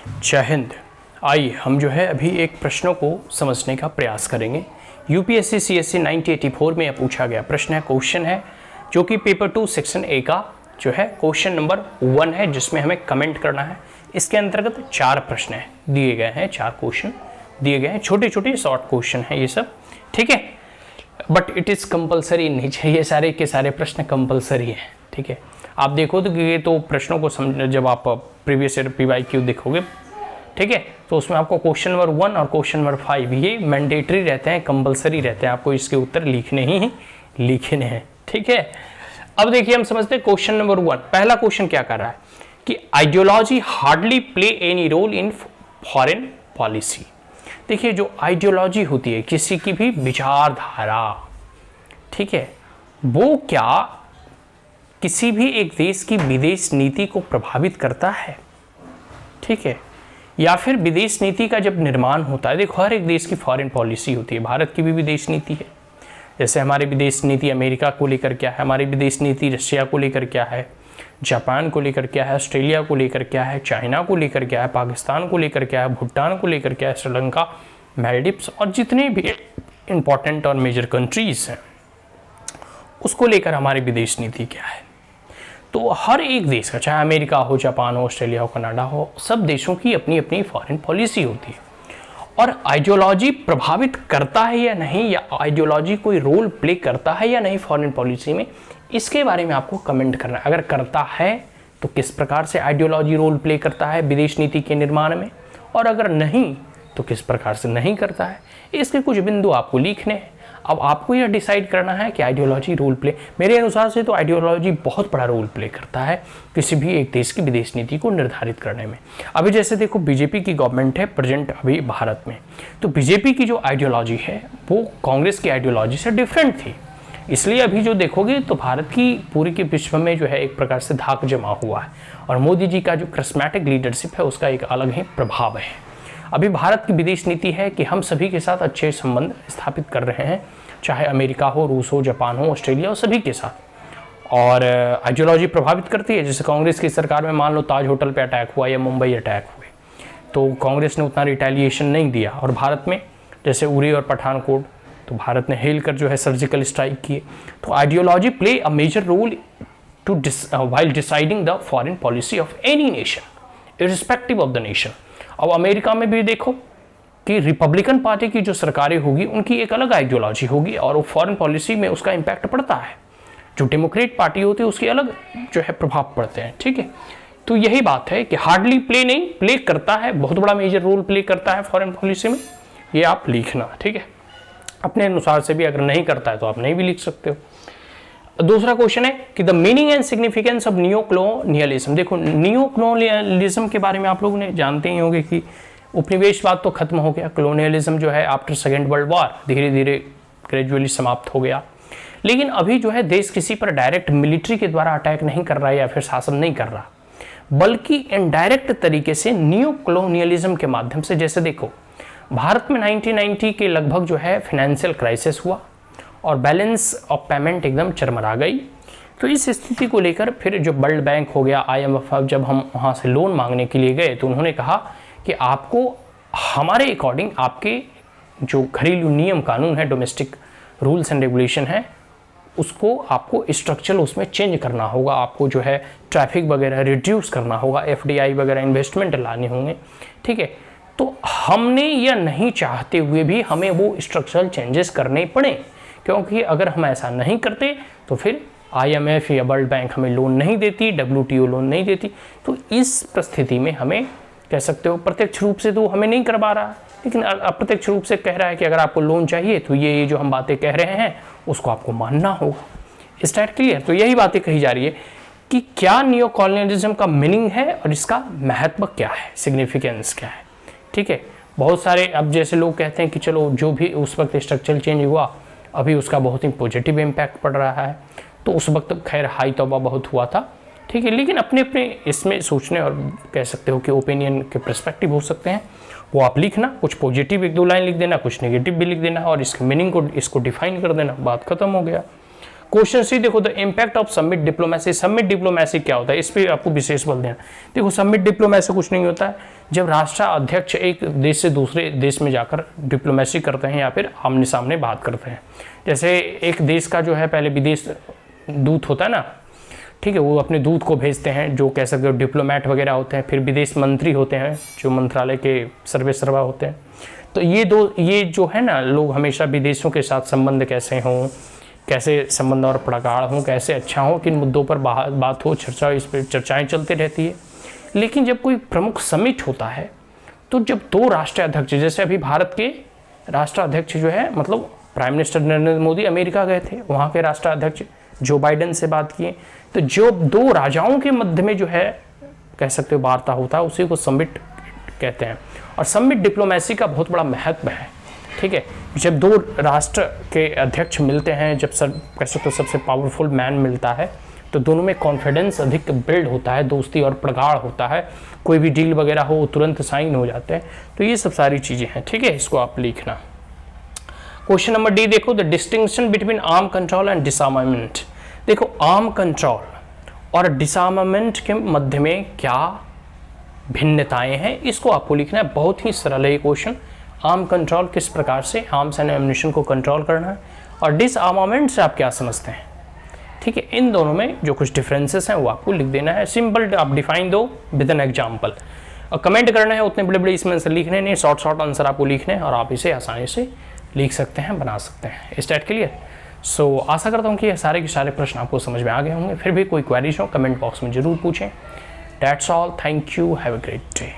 जय हिंद। आइए हम जो है अभी एक प्रश्नों को समझने का प्रयास करेंगे। यूपीएससी सीएससी 1984 में यह पूछा गया प्रश्न है, क्वेश्चन है जो कि पेपर 2 सेक्शन ए का जो है क्वेश्चन नंबर 1 है, जिसमें हमें कमेंट करना है। इसके अंतर्गत 4 प्रश्न है दिए गए हैं, 4 क्वेश्चन दिए गए हैं, छोटे छोटे शॉर्ट क्वेश्चन है ये सब, ठीक है। बट इट इज़ कंपलसरी नहीं चाहिए, सारे के सारे प्रश्न कंपलसरी हैं, ठीक है। आप देखो तो ये तो प्रश्नों को समझ, जब आप प्रीवियस ईयर PYQ देखोगे, ठीक है, तो उसमें आपको क्वेश्चन नंबर 1 और क्वेश्चन नंबर 5 ये मैंडेटरी रहते हैं, कंपलसरी रहते हैं, आपको इसके उत्तर लिखने ही लिखने हैं, ठीक है। अब देखिए हम समझते हैं क्वेश्चन नंबर 1। पहला क्वेश्चन क्या कर रहा है कि ideology hardly play any role in foreign policy. देखिए जो आइडियोलॉजी होती है किसी की भी विचारधारा, ठीक है, वो क्या किसी भी एक देश की विदेश नीति को प्रभावित करता है, ठीक है, या फिर विदेश नीति का जब निर्माण होता है। देखो हर एक देश की फॉरेन पॉलिसी होती है, भारत की भी विदेश नीति है। जैसे हमारी विदेश नीति अमेरिका को लेकर क्या है, हमारी विदेश नीति रशिया को लेकर क्या है, जापान को लेकर क्या है, ऑस्ट्रेलिया को लेकर क्या है, चाइना को लेकर क्या है, पाकिस्तान को लेकर क्या है, भूटान को लेकर क्या है, श्रीलंका, मालदीव्स और जितने भी इंपॉर्टेंट और मेजर कंट्रीज हैं उसको लेकर हमारी विदेश नीति क्या है। तो हर एक देश का, चाहे अमेरिका हो, जापान हो, ऑस्ट्रेलिया हो, कनाडा हो, सब देशों की अपनी अपनी फॉरेन पॉलिसी होती है। और आइडियोलॉजी प्रभावित करता है या नहीं, या आइडियोलॉजी कोई रोल प्ले करता है या नहीं फॉरेन पॉलिसी में, इसके बारे में आपको कमेंट करना है। अगर करता है तो किस प्रकार से आइडियोलॉजी रोल प्ले करता है विदेश नीति के निर्माण में, और अगर नहीं तो किस प्रकार से नहीं करता है। इसके कुछ बिंदु आपको लिखने हैं। अब आपको यह डिसाइड करना है कि आइडियोलॉजी रोल प्ले, मेरे अनुसार से तो आइडियोलॉजी बहुत बड़ा रोल प्ले करता है किसी भी एक देश की विदेश नीति को निर्धारित करने में। अभी जैसे देखो बीजेपी की गवर्नमेंट है प्रेजेंट अभी भारत में, तो बीजेपी की जो आइडियोलॉजी है वो कांग्रेस की आइडियोलॉजी से डिफरेंट थी। इसलिए अभी जो देखोगे तो भारत की पूरी के विश्व में जो है एक प्रकार से धाक जमा हुआ है, और मोदी जी का जो करिस्मेटिक लीडरशिप है उसका एक अलग ही प्रभाव है। अभी भारत की विदेश नीति है कि हम सभी के साथ अच्छे संबंध स्थापित कर रहे हैं, चाहे अमेरिका हो, रूस हो, जापान हो, ऑस्ट्रेलिया हो, सभी के साथ। और आइडियोलॉजी प्रभावित करती है। जैसे कांग्रेस की सरकार में मान लो ताज होटल पे अटैक हुआ या मुंबई अटैक हुए, तो कांग्रेस ने उतना रिटेलिएशन नहीं दिया। और भारत में जैसे उरी और पठानकोट, तो भारत ने हिल कर जो है सर्जिकल स्ट्राइक किए। तो ideology play a major role to while deciding the foreign policy of any nation irrespective of the nation. अब अमेरिका में भी देखो कि रिपब्लिकन पार्टी की जो सरकारें होगी उनकी एक अलग आइडियोलॉजी होगी और वो फॉरेन पॉलिसी में उसका इम्पैक्ट पड़ता है। जो डेमोक्रेट पार्टी होती है उसके अलग जो है प्रभाव पड़ते हैं, ठीक है। तो यही बात है कि हार्डली प्ले नहीं, प्ले करता है, बहुत बड़ा मेजर रोल प्ले करता है फॉरेन पॉलिसी में, ये आप लिखना, ठीक है। अपने अनुसार से भी अगर नहीं करता है तो आप नहीं भी लिख सकते हो। दूसरा क्वेश्चन है कि the meaning and significance of neocolonialism. देखो नियोकोलोनियलिज्म के बारे में आप लोग ने जानते ही होंगे कि उपनिवेशवाद तो खत्म हो गया, कॉलोनियलिज्म जो है आफ्टर सेकेंड वर्ल्ड वॉर धीरे धीरे ग्रेजुअली समाप्त हो गया। लेकिन अभी जो है देश किसी पर डायरेक्ट मिलिट्री के द्वारा अटैक नहीं कर रहा है या फिर शासन नहीं कर रहा, बल्कि इनडायरेक्ट तरीके से न्यू कॉलोनियलिज्म के माध्यम से। जैसे देखो भारत में 1990 के लगभग जो है फाइनेंशियल क्राइसिस हुआ और बैलेंस ऑफ पेमेंट एकदम चरमरा गई। तो इस स्थिति को लेकर फिर जो वर्ल्ड बैंक हो गया, IMF, जब हम वहाँ से लोन मांगने के लिए गए तो उन्होंने कहा कि आपको हमारे अकॉर्डिंग आपके जो घरेलू नियम कानून है, डोमेस्टिक रूल्स एंड रेगुलेशन है, उसको आपको स्ट्रक्चरल उसमें चेंज करना होगा, आपको जो है ट्रैफिक वगैरह रिड्यूस करना होगा, FDI वगैरह इन्वेस्टमेंट लाने होंगे, ठीक है। तो हमने यह नहीं चाहते हुए भी हमें वो स्ट्रक्चरल चेंजेस करने पड़े, क्योंकि अगर हम ऐसा नहीं करते तो फिर IMF या वर्ल्ड बैंक हमें लोन नहीं देती, WTO लोन नहीं देती। तो इस परिस्थिति में हमें कह सकते हो प्रत्यक्ष रूप से तो हमें नहीं करवा रहा, लेकिन अप्रत्यक्ष रूप से कह रहा है कि अगर आपको लोन चाहिए तो ये जो हम बातें कह रहे हैं उसको आपको मानना होगा। इस टाइप क्लियर। तो यही बातें कही जा रही है कि क्या नियो कॉलोनियलिज्म का मीनिंग है और इसका महत्व क्या है, सिग्निफिकेंस क्या है, ठीक है। बहुत सारे अब जैसे लोग कहते हैं कि चलो जो भी उस वक्त स्ट्रक्चरल चेंज हुआ अभी उसका बहुत ही पॉजिटिव इम्पैक्ट पड़ रहा है, तो उस वक्त खैर हाई तौबा बहुत हुआ था, ठीक है। लेकिन अपने अपने इसमें सोचने और कह सकते हो कि ओपिनियन के पर्सपेक्टिव हो सकते हैं, वो आप लिखना, कुछ पॉजिटिव 1-2 लाइन लिख देना, कुछ नेगेटिव भी लिख देना और इसके मीनिंग को इसको डिफाइन कर देना, बात खत्म हो गया। क्वेश्चन सी देखो, the impact of summit diplomacy. Summit diplomacy क्या होता है, इस पर आपको विशेष बल देना। देखो समिट डिप्लोमेसी कुछ नहीं होता है, जब राष्ट्राध्यक्ष एक देश से दूसरे देश में जाकर डिप्लोमेसी करते हैं या फिर आमने सामने बात करते हैं। जैसे एक देश का जो है पहले विदेश दूत होता है ना, ठीक है, वो अपने दूत को भेजते हैं, जो कह सकते हो डिप्लोमेट वगैरह होते हैं, फिर विदेश मंत्री होते हैं जो मंत्रालय के सर्वे सर्वा होते हैं। तो ये जो है ना, लोग हमेशा विदेशों के साथ संबंध कैसे हों, कैसे संबंध और प्रगाढ़ हों, कैसे अच्छा हो, किन मुद्दों पर बात हो, चर्चा, इस पर चर्चाएं चलती रहती है। लेकिन जब कोई प्रमुख समिट होता है, तो जब दो राष्ट्राध्यक्ष, जैसे अभी भारत के राष्ट्राध्यक्ष जो है, मतलब prime minister Narendra Modi America गए थे, वहाँ के राष्ट्राध्यक्ष जो बाइडेन से बात किए, तो जो दो राजाओं के मध्य में जो है कह सकते हो वार्ता होता है, उसी को समिट कहते हैं। और समिट डिप्लोमेसी का बहुत बड़ा महत्व है, ठीक है। जब दो राष्ट्र के अध्यक्ष मिलते हैं, जब कह सकते हो सबसे पावरफुल मैन मिलता है, तो दोनों में कॉन्फिडेंस अधिक बिल्ड होता है, दोस्ती और प्रगाढ़ होता है, कोई भी डील वगैरह हो तुरंत साइन हो जाते हैं। तो ये सब सारी चीज़ें हैं, ठीक है, इसको आप लिखना। क्वेश्चन नंबर डी देखो, the distinction between arm control and डिसआर्मामेंट। देखो आर्म कंट्रोल और डिसआर्मामेंट के मध्य में क्या भिन्नताएं हैं, इसको आपको लिखना है। बहुत ही सरल है ये क्वेश्चन। आर्म कंट्रोल किस प्रकार से आर्म्स एंड एम्युनिशन को कंट्रोल करना है, और डिसआर्मामेंट से आप क्या समझते हैं, ठीक है। इन दोनों में जो कुछ डिफरेंसेस हैं वो आपको लिख देना है। सिंपल आप डिफाइन दो विद एन एग्जाम्पल, और कमेंट करना है। उतने बड़े बड़े इसमें आंसर लिखने नहीं, शॉर्ट आंसर आपको लिखने हैं, और आप इसे आसानी से लिख सकते हैं, बना सकते हैं। इस टाइप क्लियर। सो आशा करता हूँ कि ये सारे के सारे प्रश्न आपको समझ में आ गए होंगे। फिर भी कोई क्वेरीज हो कमेंट बॉक्स में जरूर पूछें। That's all. Thank you. Have a great day.